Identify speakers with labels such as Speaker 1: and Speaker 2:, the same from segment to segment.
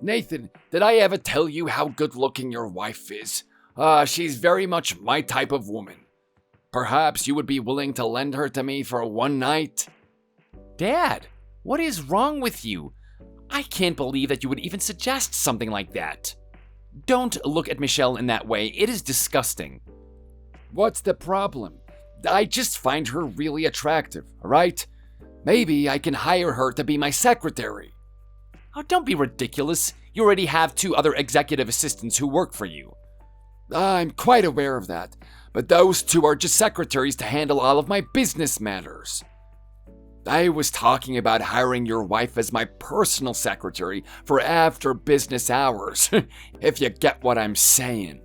Speaker 1: Nathan, did I ever tell you how good looking your wife is? She's very much my type of woman. Perhaps you would be willing to lend her to me for one night?
Speaker 2: Dad, what is wrong with you? I can't believe that you would even suggest something like that. Don't look at Michelle in that way. It is disgusting.
Speaker 1: What's the problem? I just find her really attractive, right? Maybe I can hire her to be my secretary.
Speaker 2: Oh, don't be ridiculous. You already have 2 other executive assistants who work for you.
Speaker 1: I'm quite aware of that, but those 2 are just secretaries to handle all of my business matters. I was talking about hiring your wife as my personal secretary for after business hours, if you get what I'm saying.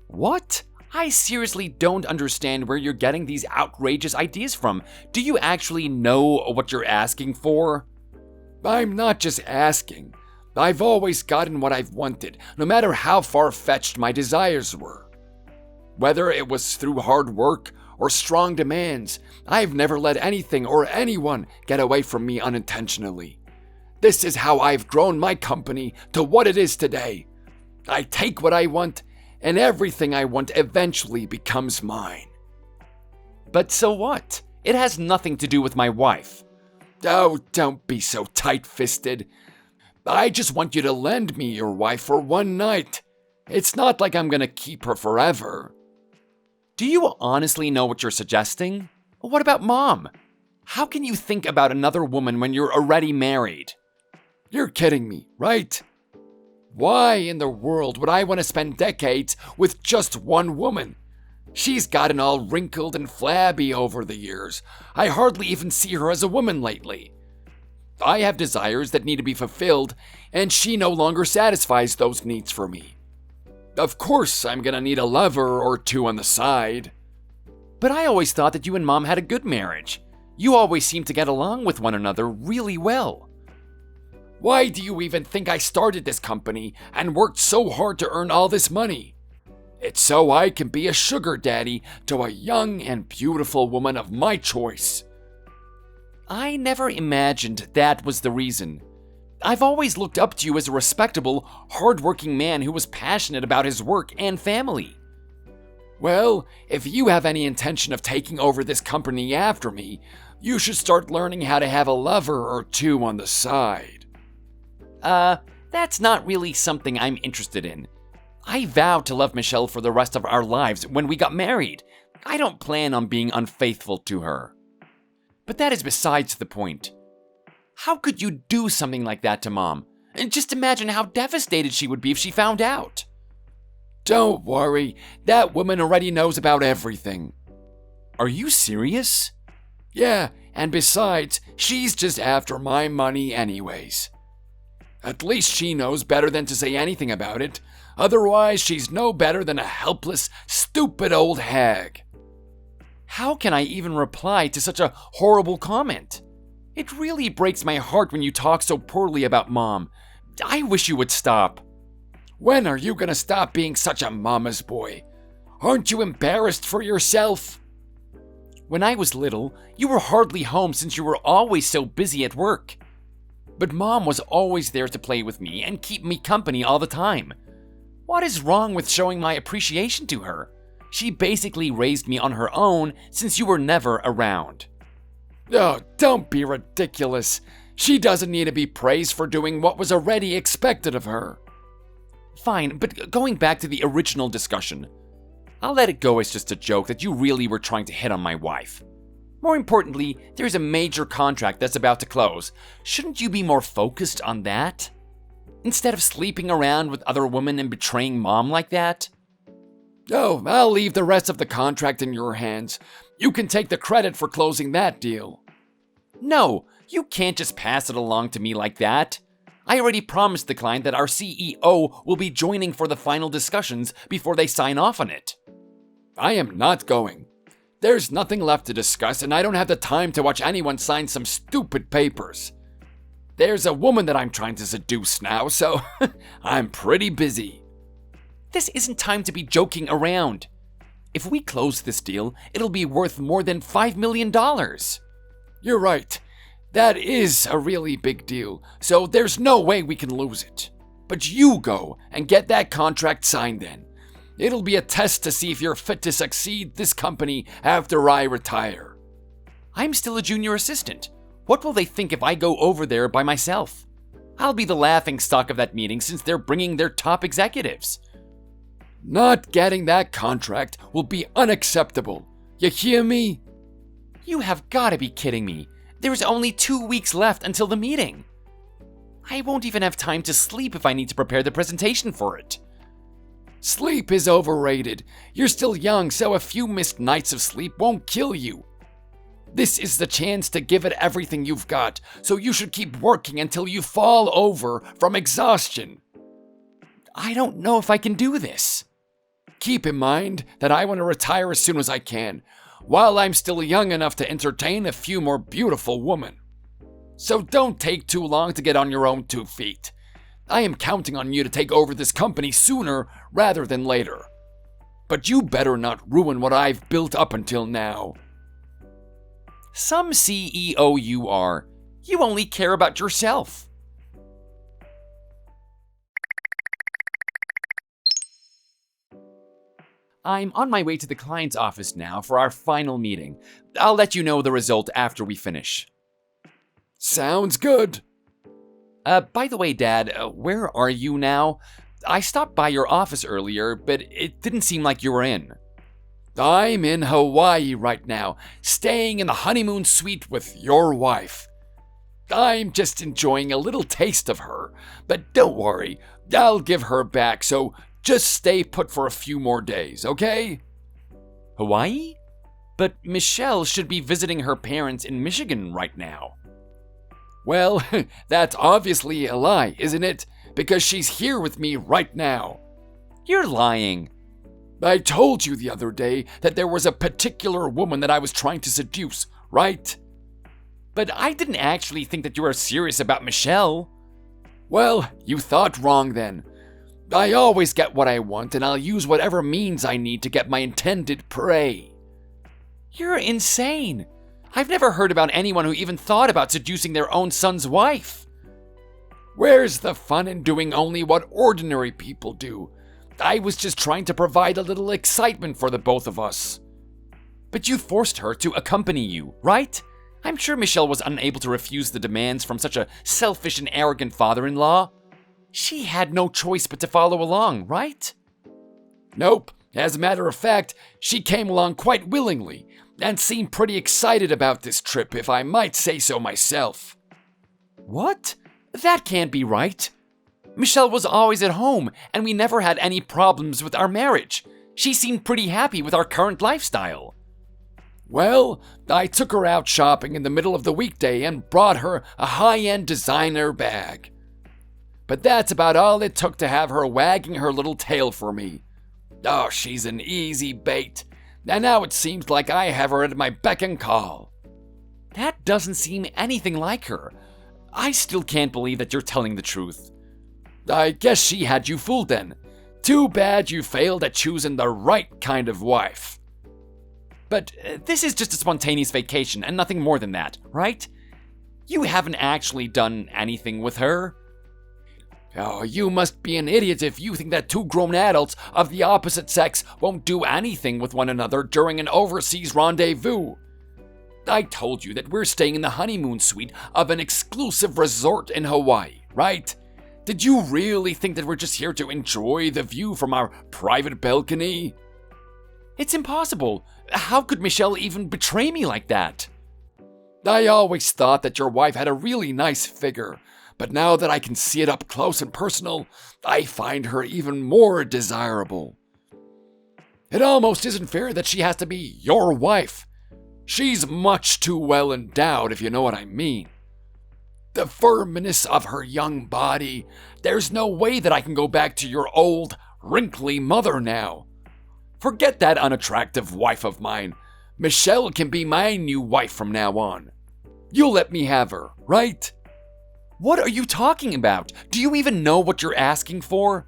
Speaker 2: What? I seriously don't understand where you're getting these outrageous ideas from. Do you actually know what you're asking for?
Speaker 1: I'm not just asking. I've always gotten what I've wanted, no matter how far-fetched my desires were. Whether it was through hard work or strong demands, I've never let anything or anyone get away from me unintentionally. This is how I've grown my company to what it is today. I take what I want, and everything I want eventually becomes mine.
Speaker 2: But so what? It has nothing to do with my wife.
Speaker 1: Oh, don't be so tight-fisted. I just want you to lend me your wife for one night. It's not like I'm gonna keep her forever.
Speaker 2: Do you honestly know what you're suggesting? What about Mom? How can you think about another woman when you're already married?
Speaker 1: You're kidding me, right? Why in the world would I want to spend decades with just one woman? She's gotten all wrinkled and flabby over the years. I hardly even see her as a woman lately. I have desires that need to be fulfilled, and she no longer satisfies those needs for me. Of course, I'm gonna need a lover or 2 on the side.
Speaker 2: But I always thought that you and Mom had a good marriage. You always seem to get along with one another really well.
Speaker 1: Why do you even think I started this company and worked so hard to earn all this money? It's so I can be a sugar daddy to a young and beautiful woman of my choice.
Speaker 2: I never imagined that was the reason. I've always looked up to you as a respectable, hardworking man who was passionate about his work and family.
Speaker 1: Well, if you have any intention of taking over this company after me, you should start learning how to have a lover or 2 on the side.
Speaker 2: That's not really something I'm interested in. I vowed to love Michelle for the rest of our lives when we got married. I don't plan on being unfaithful to her. But that is besides the point. How could you do something like that to Mom? And just imagine how devastated she would be if she found out.
Speaker 1: Don't worry, that woman already knows about everything.
Speaker 2: Are you serious?
Speaker 1: Yeah, and besides, she's just after my money anyways. At least she knows better than to say anything about it. Otherwise, she's no better than a helpless, stupid old hag.
Speaker 2: How can I even reply to such a horrible comment? It really breaks my heart when you talk so poorly about Mom. I wish you would stop.
Speaker 1: When are you gonna stop being such a mama's boy? Aren't you embarrassed for yourself?
Speaker 2: When I was little, you were hardly home since you were always so busy at work. But Mom was always there to play with me and keep me company all the time. What is wrong with showing my appreciation to her? She basically raised me on her own since you were never around.
Speaker 1: Oh, don't be ridiculous. She doesn't need to be praised for doing what was already expected of her.
Speaker 2: Fine, but going back to the original discussion, I'll let it go as just a joke that you really were trying to hit on my wife. More importantly, there's a major contract that's about to close. Shouldn't you be more focused on that? Instead of sleeping around with other women and betraying Mom like that?
Speaker 1: Oh, I'll leave the rest of the contract in your hands. You can take the credit for closing that deal.
Speaker 2: No, you can't just pass it along to me like that. I already promised the client that our CEO will be joining for the final discussions before they sign off on it.
Speaker 1: I am not going. There's nothing left to discuss, and I don't have the time to watch anyone sign some stupid papers. There's a woman that I'm trying to seduce now, so I'm pretty busy.
Speaker 2: This isn't time to be joking around. If we close this deal, it'll be worth more than $5 million.
Speaker 1: You're right. That is a really big deal, so there's no way we can lose it. But you go and get that contract signed then. It'll be a test to see if you're fit to succeed this company after I retire.
Speaker 2: I'm still a junior assistant. What will they think if I go over there by myself? I'll be the laughingstock of that meeting since they're bringing their top executives.
Speaker 1: Not getting that contract will be unacceptable. You hear me?
Speaker 2: You have got to be kidding me. There's only 2 weeks left until the meeting. I won't even have time to sleep if I need to prepare the presentation for it.
Speaker 1: Sleep is overrated. You're still young, so a few missed nights of sleep won't kill you. This is the chance to give it everything you've got, so you should keep working until you fall over from exhaustion.
Speaker 2: I don't know if I can do this.
Speaker 1: Keep in mind that I want to retire as soon as I can, while I'm still young enough to entertain a few more beautiful women. So don't take too long to get on your own 2 feet. I am counting on you to take over this company sooner rather than later. But you better not ruin what I've built up until now.
Speaker 2: Some CEO you are. You only care about yourself. I'm on my way to the client's office now for our final meeting. I'll let you know the result after we finish.
Speaker 1: Sounds good.
Speaker 2: By the way, Dad, where are you now? I stopped by your office earlier, but it didn't seem like you were in.
Speaker 1: I'm in Hawaii right now, staying in the honeymoon suite with your wife. I'm just enjoying a little taste of her, but don't worry, I'll give her back, so just stay put for a few more days, okay?
Speaker 2: Hawaii? But Michelle should be visiting her parents in Michigan right now.
Speaker 1: Well, that's obviously a lie, isn't it? Because she's here with me right now.
Speaker 2: You're lying.
Speaker 1: I told you the other day that there was a particular woman that I was trying to seduce, right?
Speaker 2: But I didn't actually think that you were serious about Michelle.
Speaker 1: Well, you thought wrong then. I always get what I want, and I'll use whatever means I need to get my intended prey.
Speaker 2: You're insane. I've never heard about anyone who even thought about seducing their own son's wife.
Speaker 1: Where's the fun in doing only what ordinary people do? I was just trying to provide a little excitement for the both of us.
Speaker 2: But you forced her to accompany you, right? I'm sure Michelle was unable to refuse the demands from such a selfish and arrogant father-in-law. She had no choice but to follow along, right?
Speaker 1: Nope. As a matter of fact, she came along quite willingly and seemed pretty excited about this trip, if I might say so myself.
Speaker 2: What? That can't be right. Michelle was always at home, and we never had any problems with our marriage. She seemed pretty happy with our current lifestyle.
Speaker 1: Well, I took her out shopping in the middle of the weekday and brought her a high-end designer bag. But that's about all it took to have her wagging her little tail for me. Oh, she's an easy bait. And now it seems like I have her at my beck and call.
Speaker 2: That doesn't seem anything like her. I still can't believe that you're telling the truth.
Speaker 1: I guess she had you fooled then. Too bad you failed at choosing the right kind of wife.
Speaker 2: But this is just a spontaneous vacation and nothing more than that, right? You haven't actually done anything with her.
Speaker 1: Oh, you must be an idiot if you think that 2 grown adults of the opposite sex won't do anything with one another during an overseas rendezvous. I told you that we're staying in the honeymoon suite of an exclusive resort in Hawaii, right? Did you really think that we're just here to enjoy the view from our private balcony?
Speaker 2: It's impossible. How could Michelle even betray me like that?
Speaker 1: I always thought that your wife had a really nice figure, but now that I can see it up close and personal, I find her even more desirable. It almost isn't fair that she has to be your wife. She's much too well endowed, if you know what I mean. The firmness of her young body, there's no way that I can go back to your old, wrinkly mother now. Forget that unattractive wife of mine. Michelle can be my new wife from now on. You'll let me have her, right?
Speaker 2: What are you talking about? Do you even know what you're asking for?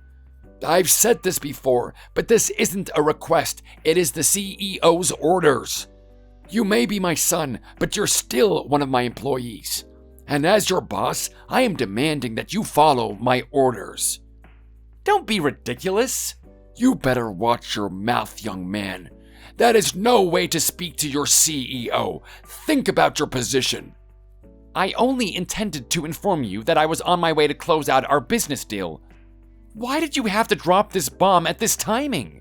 Speaker 1: I've said this before, but this isn't a request. It is the CEO's orders. You may be my son, but you're still one of my employees. And as your boss, I am demanding that you follow my orders.
Speaker 2: Don't be ridiculous.
Speaker 1: You better watch your mouth, young man. That is no way to speak to your CEO. Think about your position.
Speaker 2: I only intended to inform you that I was on my way to close out our business deal. Why did you have to drop this bomb at this timing?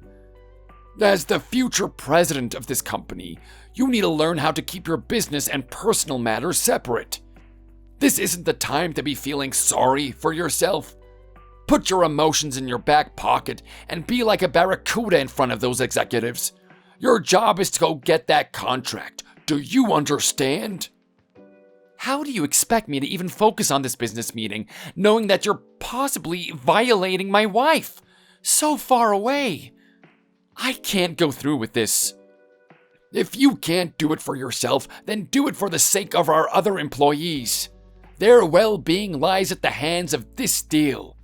Speaker 1: As the future president of this company, you need to learn how to keep your business and personal matters separate. This isn't the time to be feeling sorry for yourself. Put your emotions in your back pocket and be like a barracuda in front of those executives. Your job is to go get that contract. Do you understand?
Speaker 2: How do you expect me to even focus on this business meeting, knowing that you're possibly violating my wife? So far away. I can't go through with this.
Speaker 1: If you can't do it for yourself, then do it for the sake of our other employees. Their well-being lies at the hands of this deal.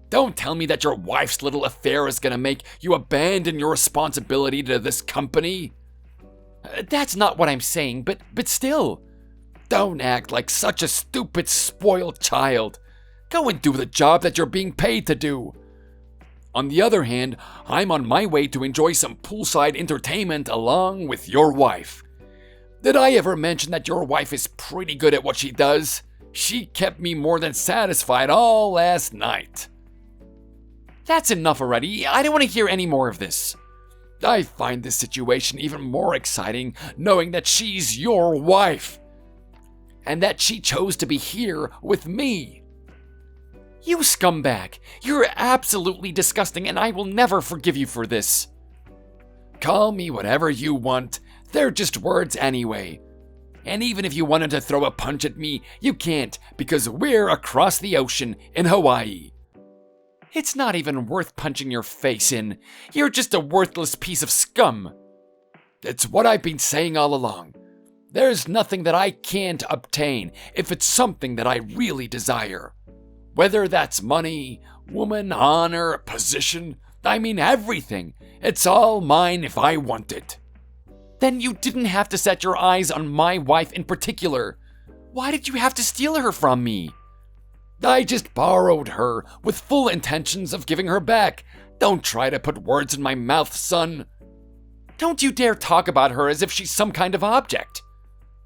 Speaker 1: Don't tell me that your wife's little affair is gonna make you abandon your responsibility to this company.
Speaker 2: That's not what I'm saying, but still.
Speaker 1: Don't act like such a stupid, spoiled child. Go and do the job that you're being paid to do. On the other hand, I'm on my way to enjoy some poolside entertainment along with your wife. Did I ever mention that your wife is pretty good at what she does? She kept me more than satisfied all last night.
Speaker 2: That's enough already. I don't want to hear any more of this.
Speaker 1: I find this situation even more exciting knowing that she's your wife. And that she chose to be here with me.
Speaker 2: You scumbag! You're absolutely disgusting, and I will never forgive you for this.
Speaker 1: Call me whatever you want. They're just words anyway. And even if you wanted to throw a punch at me, you can't because we're across the ocean in Hawaii.
Speaker 2: It's not even worth punching your face in. You're just a worthless piece of scum.
Speaker 1: It's what I've been saying all along. There's nothing that I can't obtain if it's something that I really desire. Whether that's money, woman, honor, position, I mean everything. It's all mine if I want it.
Speaker 2: Then you didn't have to set your eyes on my wife in particular. Why did you have to steal her from me?
Speaker 1: I just borrowed her with full intentions of giving her back. Don't try to put words in my mouth, son.
Speaker 2: Don't you dare talk about her as if she's some kind of object.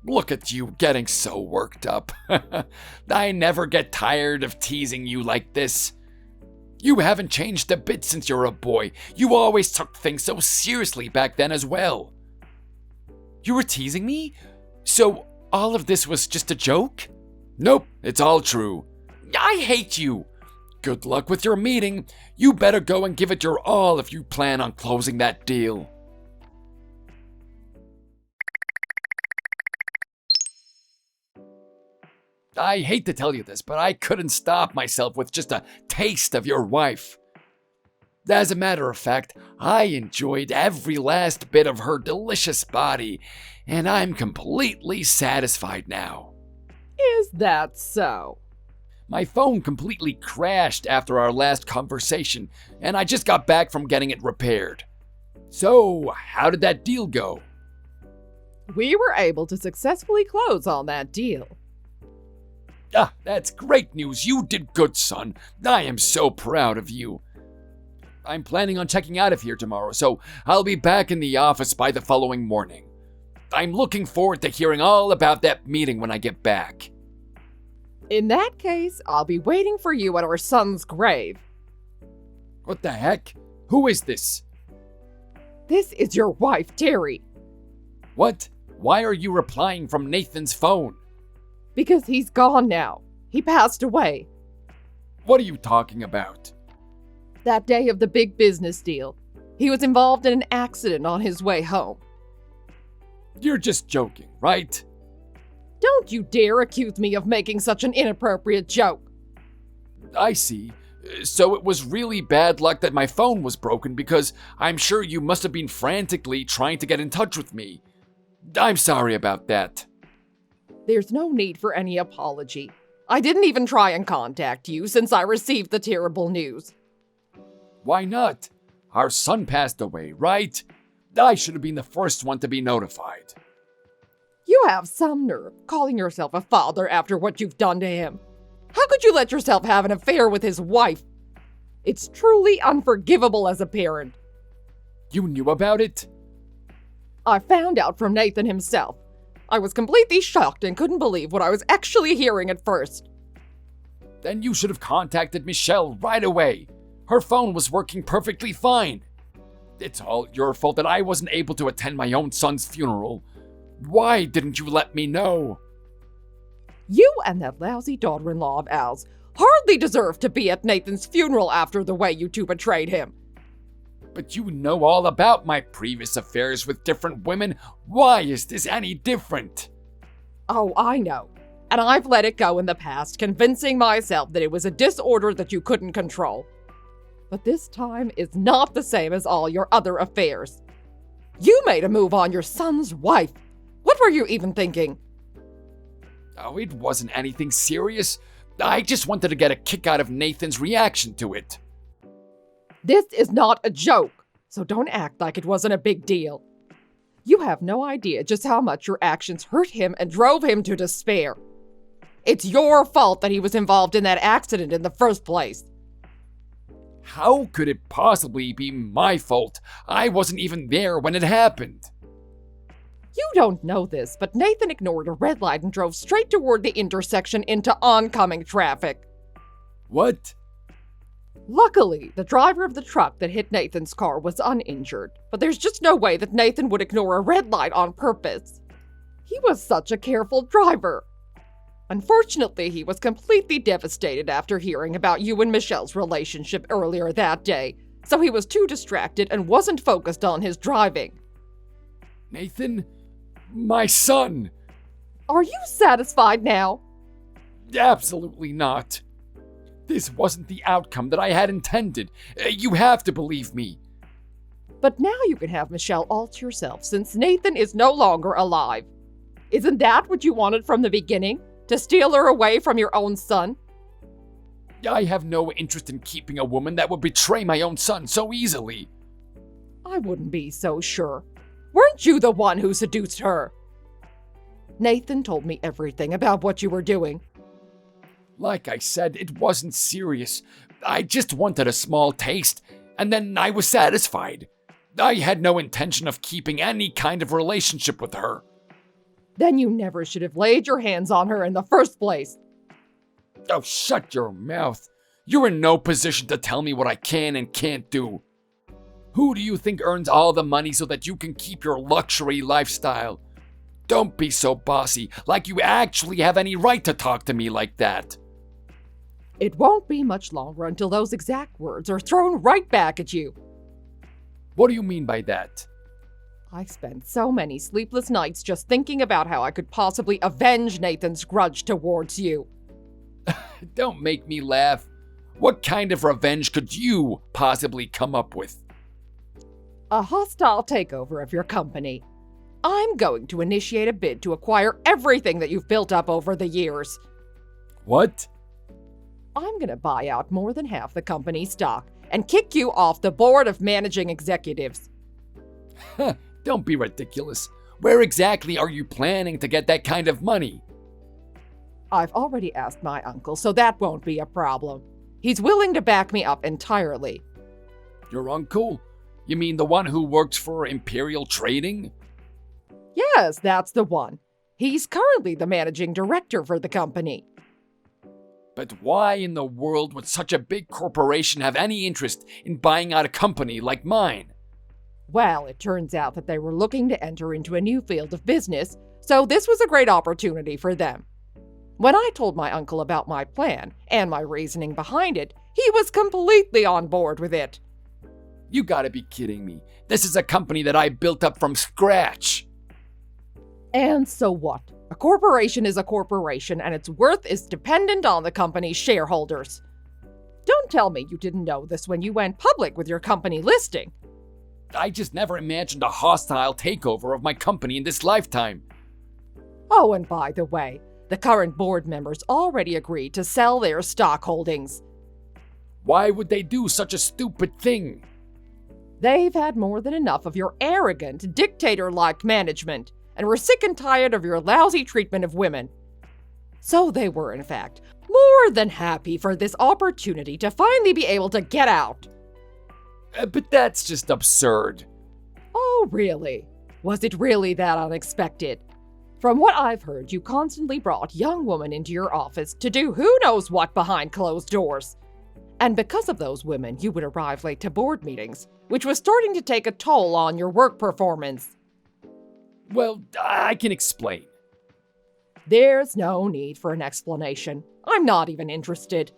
Speaker 1: Look at you getting so worked up. I never get tired of teasing you like this. You haven't changed a bit since you're a boy. You always took things so seriously back then as well.
Speaker 2: You were teasing me? So all of this was just a joke?
Speaker 1: Nope, it's all true.
Speaker 2: I hate you.
Speaker 1: Good luck with your meeting. You better go and give it your all if you plan on closing that deal. I hate to tell you this, but I couldn't stop myself with just a taste of your wife. As a matter of fact, I enjoyed every last bit of her delicious body, and I'm completely satisfied now.
Speaker 3: Is that so?
Speaker 1: My phone completely crashed after our last conversation, and I just got back from getting it repaired. So, how did that deal go?
Speaker 3: We were able to successfully close on that deal.
Speaker 1: Ah, that's great news. You did good, son. I am so proud of you. I'm planning on checking out of here tomorrow, so I'll be back in the office by the following morning. I'm looking forward to hearing all about that meeting when I get back.
Speaker 3: In that case, I'll be waiting for you at our son's grave.
Speaker 1: What the heck? Who is this?
Speaker 3: This is your wife, Terry.
Speaker 1: What? Why are you replying from Nathan's phone?
Speaker 3: Because he's gone now. He passed away.
Speaker 1: What are you talking about?
Speaker 3: That day of the big business deal. He was involved in an accident on his way home.
Speaker 1: You're just joking, right?
Speaker 3: Don't you dare accuse me of making such an inappropriate joke.
Speaker 1: I see. So it was really bad luck that my phone was broken because I'm sure you must have been frantically trying to get in touch with me. I'm sorry about that.
Speaker 3: There's no need for any apology. I didn't even try and contact you since I received the terrible news.
Speaker 1: Why not? Our son passed away, right? I should have been the first one to be notified.
Speaker 3: You have some nerve, calling yourself a father after what you've done to him. How could you let yourself have an affair with his wife? It's truly unforgivable as a parent.
Speaker 1: You knew about it?
Speaker 3: I found out from Nathan himself. I was completely shocked and couldn't believe what I was actually hearing at first.
Speaker 1: Then you should have contacted Michelle right away. Her phone was working perfectly fine. It's all your fault that I wasn't able to attend my own son's funeral. Why didn't you let me know?
Speaker 3: You and that lousy daughter-in-law of Al's hardly deserve to be at Nathan's funeral after the way you two betrayed him.
Speaker 1: But you know all about my previous affairs with different women. Why is this any different?
Speaker 3: Oh, I know. And I've let it go in the past, convincing myself that it was a disorder that you couldn't control. But this time is not the same as all your other affairs. You made a move on your son's wife. What were you even thinking?
Speaker 1: Oh, it wasn't anything serious. I just wanted to get a kick out of Nathan's reaction to it.
Speaker 3: This is not a joke, so don't act like it wasn't a big deal. You have no idea just how much your actions hurt him and drove him to despair. It's your fault that he was involved in that accident in the first place.
Speaker 1: How could it possibly be my fault? I wasn't even there when it happened.
Speaker 3: You don't know this, but Nathan ignored a red light and drove straight toward the intersection into oncoming traffic.
Speaker 1: What?
Speaker 3: Luckily, the driver of the truck that hit Nathan's car was uninjured, but there's just no way that Nathan would ignore a red light on purpose. He was such a careful driver. Unfortunately, he was completely devastated after hearing about you and Michelle's relationship earlier that day, so he was too distracted and wasn't focused on his driving.
Speaker 1: Nathan? My son!
Speaker 3: Are you satisfied now?
Speaker 1: Absolutely not. This wasn't the outcome that I had intended. You have to believe me.
Speaker 3: But now you can have Michelle all to yourself since Nathan is no longer alive. Isn't that what you wanted from the beginning? To steal her away from your own son?
Speaker 1: I have no interest in keeping a woman that would betray my own son so easily.
Speaker 3: I wouldn't be so sure. Weren't you the one who seduced her? Nathan told me everything about what you were doing.
Speaker 1: Like I said, it wasn't serious. I just wanted a small taste, and then I was satisfied. I had no intention of keeping any kind of relationship with her.
Speaker 3: Then you never should have laid your hands on her in the first place.
Speaker 1: Oh, shut your mouth. You're in no position to tell me what I can and can't do. Who do you think earns all the money so that you can keep your luxury lifestyle? Don't be so bossy, like you actually have any right to talk to me like that.
Speaker 3: It won't be much longer until those exact words are thrown right back at you.
Speaker 1: What do you mean by that?
Speaker 3: I spent so many sleepless nights just thinking about how I could possibly avenge Nathan's grudge towards you.
Speaker 1: Don't make me laugh. What kind of revenge could you possibly come up with?
Speaker 3: A hostile takeover of your company. I'm going to initiate a bid to acquire everything that you've built up over the years.
Speaker 1: What?
Speaker 3: I'm going to buy out more than half the company's stock and kick you off the board of managing executives.
Speaker 1: Don't be ridiculous. Where exactly are you planning to get that kind of money?
Speaker 3: I've already asked my uncle, so that won't be a problem. He's willing to back me up entirely.
Speaker 1: Your uncle? You mean the one who works for Imperial Trading?
Speaker 3: Yes, that's the one. He's currently the managing director for the company.
Speaker 1: But why in the world would such a big corporation have any interest in buying out a company like mine?
Speaker 3: Well, it turns out that they were looking to enter into a new field of business, so this was a great opportunity for them. When I told my uncle about my plan and my reasoning behind it, he was completely on board with it.
Speaker 1: You gotta be kidding me. This is a company that I built up from scratch.
Speaker 3: And so what? A corporation is a corporation, and its worth is dependent on the company's shareholders. Don't tell me you didn't know this when you went public with your company listing.
Speaker 1: I just never imagined a hostile takeover of my company in this lifetime.
Speaker 3: Oh, and by the way, the current board members already agreed to sell their stock holdings.
Speaker 1: Why would they do such a stupid thing?
Speaker 3: They've had more than enough of your arrogant, dictator-like management, and we're sick and tired of your lousy treatment of women. So they were, in fact, more than happy for this opportunity to finally be able to get out.
Speaker 1: But that's just absurd.
Speaker 3: Oh, really? Was it really that unexpected? From what I've heard, you constantly brought young women into your office to do who knows what behind closed doors. And because of those women, you would arrive late to board meetings, which was starting to take a toll on your work performance.
Speaker 1: Well, I can explain.
Speaker 3: There's no need for an explanation. I'm not even interested.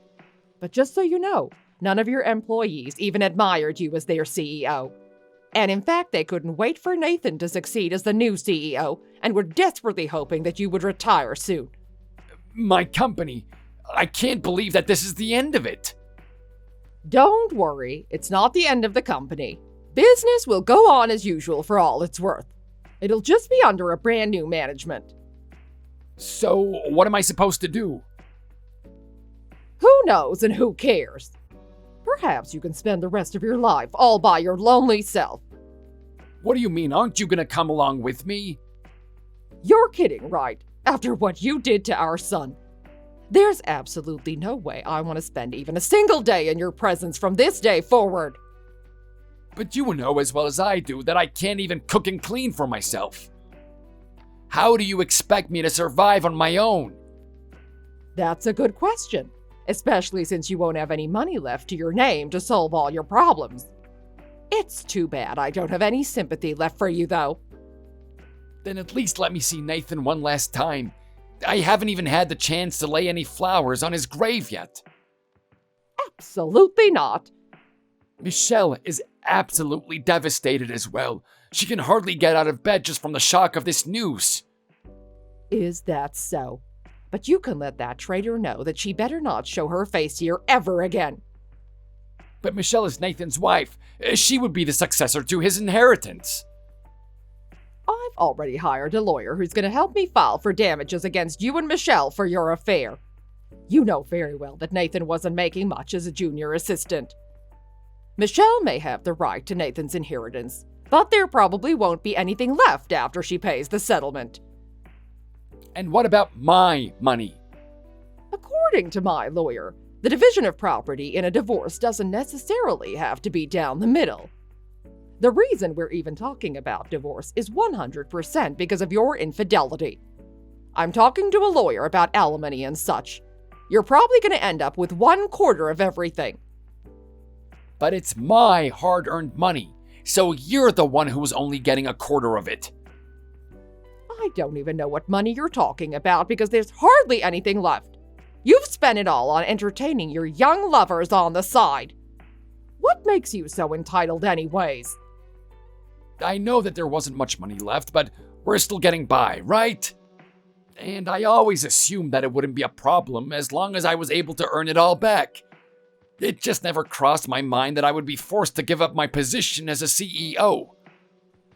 Speaker 3: But just so you know, none of your employees even admired you as their CEO. And in fact, they couldn't wait for Nathan to succeed as the new CEO and were desperately hoping that you would retire soon.
Speaker 1: My company, I can't believe that this is the end of it.
Speaker 3: Don't worry, it's not the end of the company. Business will go on as usual for all it's worth. It'll just be under a brand new management.
Speaker 1: So, what am I supposed to do?
Speaker 3: Who knows and who cares? Perhaps you can spend the rest of your life all by your lonely self.
Speaker 1: What do you mean? Aren't you gonna come along with me?
Speaker 3: You're kidding, right? After what you did to our son. There's absolutely no way I want to spend even a single day in your presence from this day forward.
Speaker 1: But you know as well as I do that I can't even cook and clean for myself. How do you expect me to survive on my own?
Speaker 3: That's a good question, especially since you won't have any money left to your name to solve all your problems. It's too bad I don't have any sympathy left for you, though.
Speaker 1: Then at least let me see Nathan one last time. I haven't even had the chance to lay any flowers on his grave yet.
Speaker 3: Absolutely not.
Speaker 1: Michelle is absolutely devastated as well. She can hardly get out of bed just from the shock of this news.
Speaker 3: Is that so? But you can let that traitor know that she better not show her face here ever again.
Speaker 1: But Michelle is Nathan's wife. She would be the successor to his inheritance.
Speaker 3: I've already hired a lawyer who's going to help me file for damages against you and Michelle for your affair. You know very well that Nathan wasn't making much as a junior assistant. Michelle may have the right to Nathan's inheritance, but there probably won't be anything left after she pays the settlement.
Speaker 1: And what about my money?
Speaker 3: According to my lawyer, the division of property in a divorce doesn't necessarily have to be down the middle. The reason we're even talking about divorce is 100% because of your infidelity. I'm talking to a lawyer about alimony and such. You're probably going to end up with 1/4 of everything.
Speaker 1: But it's my hard-earned money, so you're the one who's only getting 1/4 of it.
Speaker 3: I don't even know what money you're talking about because there's hardly anything left. You've spent it all on entertaining your young lovers on the side. What makes you so entitled anyways?
Speaker 1: I know that there wasn't much money left, but we're still getting by, right? And I always assumed that it wouldn't be a problem as long as I was able to earn it all back. It just never crossed my mind that I would be forced to give up my position as a CEO.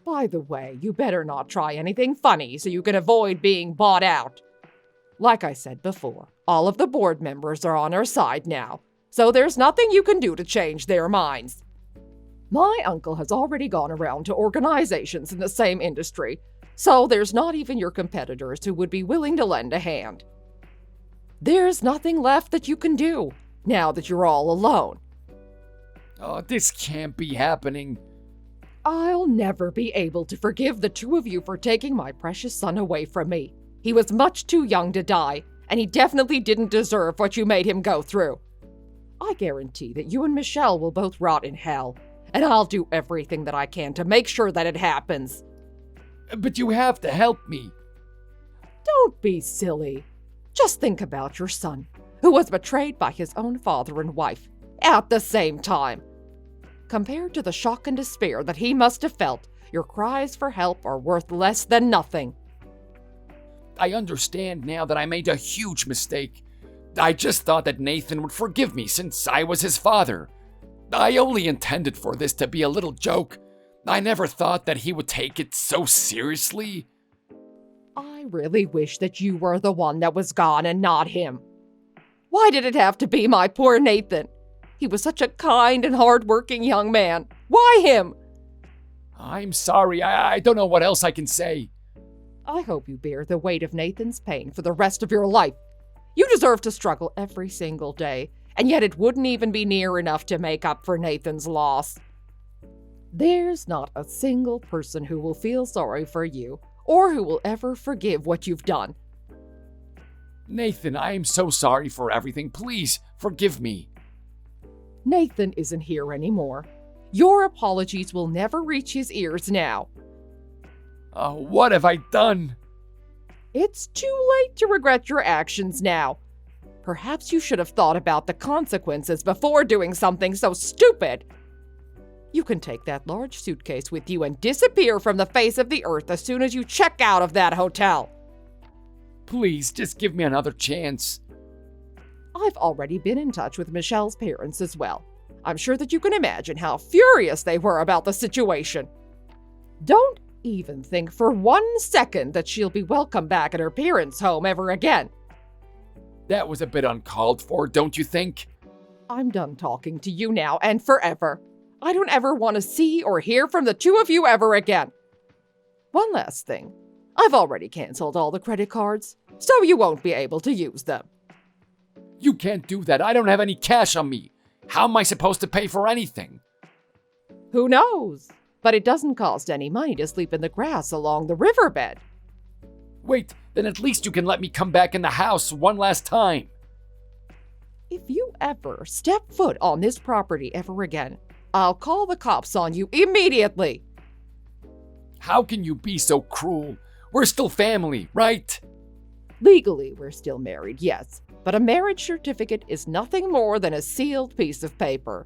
Speaker 3: By the way, you better not try anything funny so you can avoid being bought out. Like I said before, all of the board members are on our side now, so there's nothing you can do to change their minds. My uncle has already gone around to organizations in the same industry, so there's not even your competitors who would be willing to lend a hand. There's nothing left that you can do, now that you're all alone.
Speaker 1: Oh, this can't be happening.
Speaker 3: I'll never be able to forgive the two of you for taking my precious son away from me. He was much too young to die, and he definitely didn't deserve what you made him go through. I guarantee that you and Michelle will both rot in hell, and I'll do everything that I can to make sure that it happens.
Speaker 1: But you have to help me.
Speaker 3: Don't be silly. Just think about your son, who was betrayed by his own father and wife at the same time. Compared to the shock and despair that he must have felt, your cries for help are worth less than nothing.
Speaker 1: I understand now that I made a huge mistake. I just thought that Nathan would forgive me since I was his father. I only intended for this to be a little joke. I never thought that he would take it so seriously.
Speaker 3: I really wish that you were the one that was gone and not him. Why did it have to be my poor Nathan? He was such a kind and hard-working young man. Why him?
Speaker 1: I'm sorry. I don't know what else I can say.
Speaker 3: I hope you bear the weight of Nathan's pain for the rest of your life. You deserve to struggle every single day, and yet it wouldn't even be near enough to make up for Nathan's loss. There's not a single person who will feel sorry for you or who will ever forgive what you've done.
Speaker 1: Nathan, I am so sorry for everything. Please, forgive me.
Speaker 3: Nathan isn't here anymore. Your apologies will never reach his ears now.
Speaker 1: What have I done?
Speaker 3: It's too late to regret your actions now. Perhaps you should have thought about the consequences before doing something so stupid. You can take that large suitcase with you and disappear from the face of the earth as soon as you check out of that hotel.
Speaker 1: Please, just give me another chance.
Speaker 3: I've already been in touch with Michelle's parents as well. I'm sure that you can imagine how furious they were about the situation. Don't even think for 1 second that she'll be welcome back at her parents' home ever again.
Speaker 1: That was a bit uncalled for, don't you think?
Speaker 3: I'm done talking to you now and forever. I don't ever want to see or hear from the two of you ever again. One last thing. I've already canceled all the credit cards, so you won't be able to use them.
Speaker 1: You can't do that. I don't have any cash on me. How am I supposed to pay for anything?
Speaker 3: Who knows? But it doesn't cost any money to sleep in the grass along the riverbed.
Speaker 1: Wait, then at least you can let me come back in the house one last time.
Speaker 3: If you ever step foot on this property ever again, I'll call the cops on you immediately.
Speaker 1: How can you be so cruel? We're still family, right?
Speaker 3: Legally, we're still married, yes, but a marriage certificate is nothing more than a sealed piece of paper.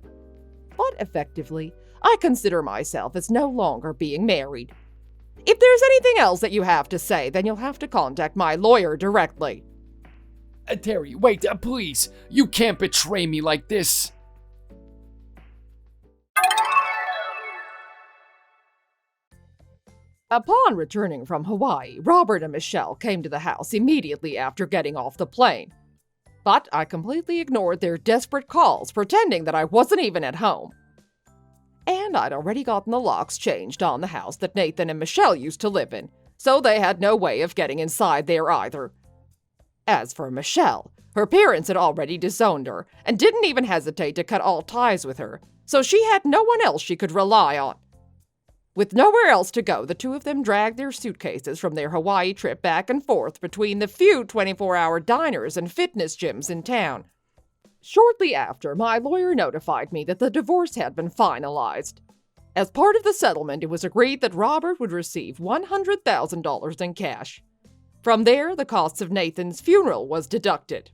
Speaker 3: But effectively, I consider myself as no longer being married. If there's anything else that you have to say, then you'll have to contact my lawyer directly.
Speaker 1: Terry, wait, please. You can't betray me like this.
Speaker 3: Upon returning from Hawaii, Robert and Michelle came to the house immediately after getting off the plane. But I completely ignored their desperate calls, pretending that I wasn't even at home. And I'd already gotten the locks changed on the house that Nathan and Michelle used to live in, so they had no way of getting inside there either. As for Michelle, her parents had already disowned her and didn't even hesitate to cut all ties with her, so she had no one else she could rely on. With nowhere else to go, the two of them dragged their suitcases from their Hawaii trip back and forth between the few 24-hour diners and fitness gyms in town. Shortly after, my lawyer notified me that the divorce had been finalized. As part of the settlement, it was agreed that Robert would receive $100,000 in cash. From there, the costs of Nathan's funeral was deducted.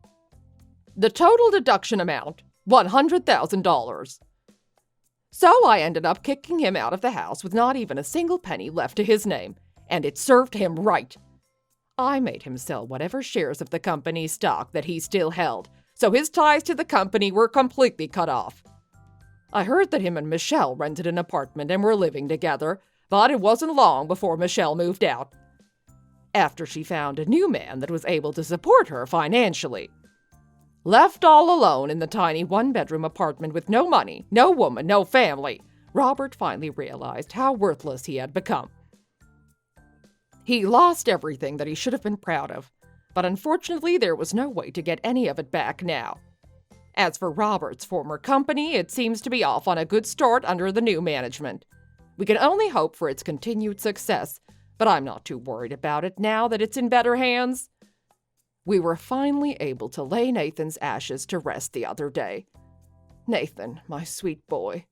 Speaker 3: The total deduction amount, $100,000. So I ended up kicking him out of the house with not even a single penny left to his name, and it served him right. I made him sell whatever shares of the company's stock that he still held, so his ties to the company were completely cut off. I heard that him and Michelle rented an apartment and were living together, but it wasn't long before Michelle moved out. After she found a new man that was able to support her financially. Left all alone in the tiny one-bedroom apartment with no money, no woman, no family, Robert finally realized how worthless he had become. He lost everything that he should have been proud of, but unfortunately there was no way to get any of it back now. As for Robert's former company, it seems to be off on a good start under the new management. We can only hope for its continued success, but I'm not too worried about it now that it's in better hands. We were finally able to lay Nathan's ashes to rest the other day. Nathan, my sweet boy,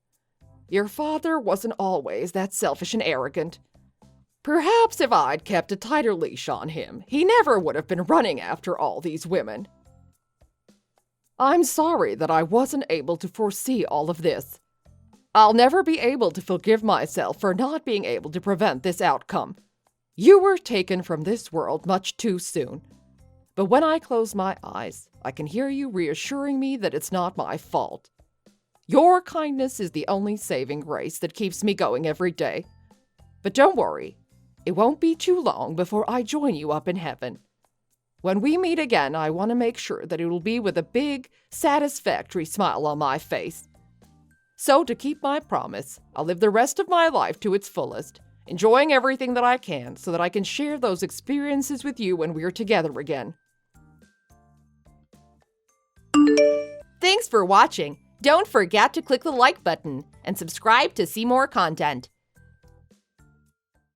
Speaker 3: your father wasn't always that selfish and arrogant. Perhaps if I'd kept a tighter leash on him, he never would have been running after all these women. I'm sorry that I wasn't able to foresee all of this. I'll never be able to forgive myself for not being able to prevent this outcome. You were taken from this world much too soon. But when I close my eyes, I can hear you reassuring me that it's not my fault. Your kindness is the only saving grace that keeps me going every day. But don't worry, it won't be too long before I join you up in heaven. When we meet again, I want to make sure that it will be with a big, satisfactory smile on my face. So to keep my promise, I'll live the rest of my life to its fullest, enjoying everything that I can so that I can share those experiences with you when we're together again. Thanks for watching. Don't forget to click the like button and subscribe to see more content.